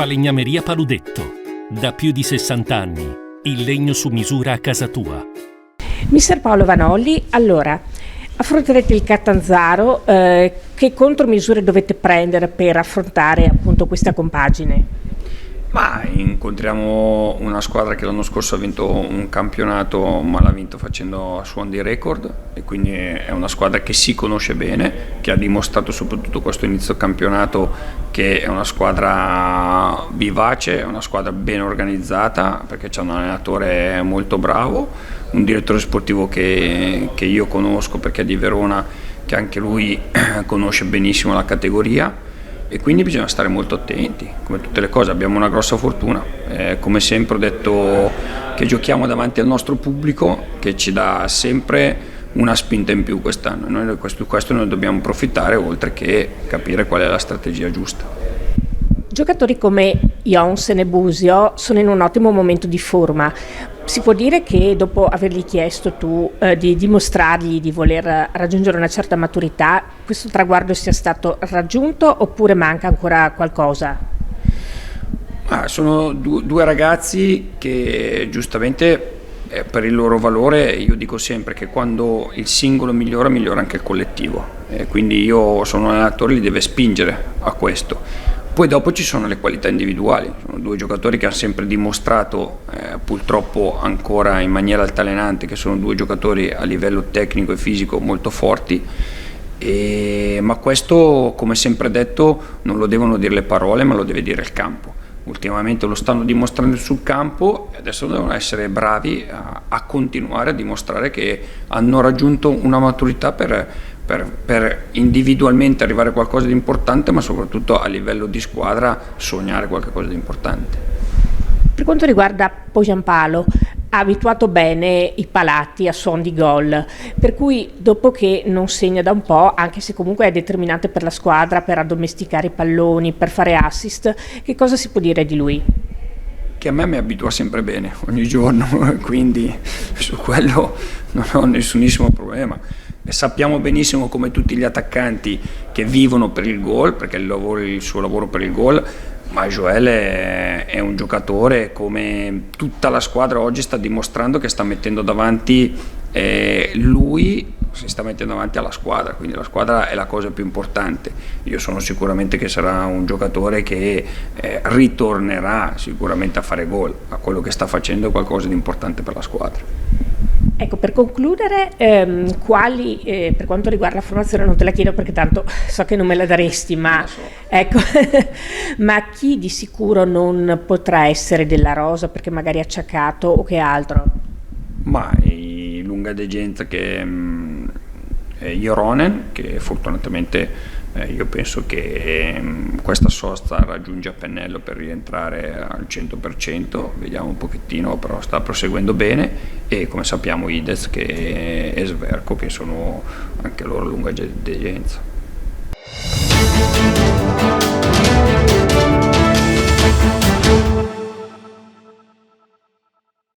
Falegnameria Paludetto. Da più di 60 anni. Il legno su misura a casa tua. Mister Paolo Vanolli, allora, affronterete il Catanzaro, che contromisure dovete prendere per affrontare appunto questa compagine? Ma incontriamo una squadra che l'anno scorso ha vinto un campionato, ma l'ha vinto facendo a suon di record, e quindi è una squadra che si conosce bene, che ha dimostrato soprattutto questo inizio campionato che è una squadra vivace, è una squadra ben organizzata, perché c'è un allenatore molto bravo, un direttore sportivo che io conosco perché è di Verona, che anche lui conosce benissimo la categoria. E quindi bisogna stare molto attenti, come tutte le cose. Abbiamo una grossa fortuna, come sempre ho detto che giochiamo davanti al nostro pubblico, che ci dà sempre una spinta in più quest'anno. Noi questo noi dobbiamo approfittare, oltre che capire qual è la strategia giusta. Giocatori come Jonsen e Busio sono in un ottimo momento di forma. Si può dire che dopo avergli chiesto tu di dimostrargli di voler raggiungere una certa maturità, questo traguardo sia stato raggiunto oppure manca ancora qualcosa? Sono due ragazzi che giustamente per il loro valore, io dico sempre che quando il singolo migliora anche il collettivo, quindi io sono un allenatore, li deve spingere a questo. Poi dopo ci sono le qualità individuali, sono due giocatori che hanno sempre dimostrato, purtroppo ancora in maniera altalenante, che sono due giocatori a livello tecnico e fisico molto forti, ma questo, come sempre detto, non lo devono dire le parole, ma lo deve dire il campo. Ultimamente lo stanno dimostrando sul campo e adesso devono essere bravi a continuare a dimostrare che hanno raggiunto una maturità per individualmente arrivare a qualcosa di importante, ma soprattutto a livello di squadra sognare qualcosa di importante. Per quanto riguarda Giampaolo, ha abituato bene i palati a suon di gol, per cui dopo che non segna da un po', anche se comunque è determinante per la squadra, per addomesticare i palloni, per fare assist, che cosa si può dire di lui? Che a me mi abitua sempre bene, ogni giorno, quindi su quello non ho nessunissimo problema. E sappiamo benissimo, come tutti gli attaccanti, che vivono per il gol, perché il suo lavoro per il gol, ma Joel è un giocatore, come tutta la squadra oggi sta dimostrando, che sta mettendo davanti lui, si sta mettendo davanti alla squadra, quindi la squadra è la cosa più importante. Io sono sicuramente che sarà un giocatore che ritornerà sicuramente a fare gol, ma quello che sta facendo è qualcosa di importante per la squadra. Ecco, per concludere, quali, per quanto riguarda la formazione non te la chiedo perché tanto so che non me la daresti, ma ecco, ma chi di sicuro non potrà essere della rosa perché magari è acciaccato o che altro? Ma i lunga degenza che è Joronen, che fortunatamente io penso che questa sosta raggiunge a pennello per rientrare al 100%, vediamo un pochettino, però sta proseguendo bene, e come sappiamo Idez e Sverko, che sono anche loro lunga degenza.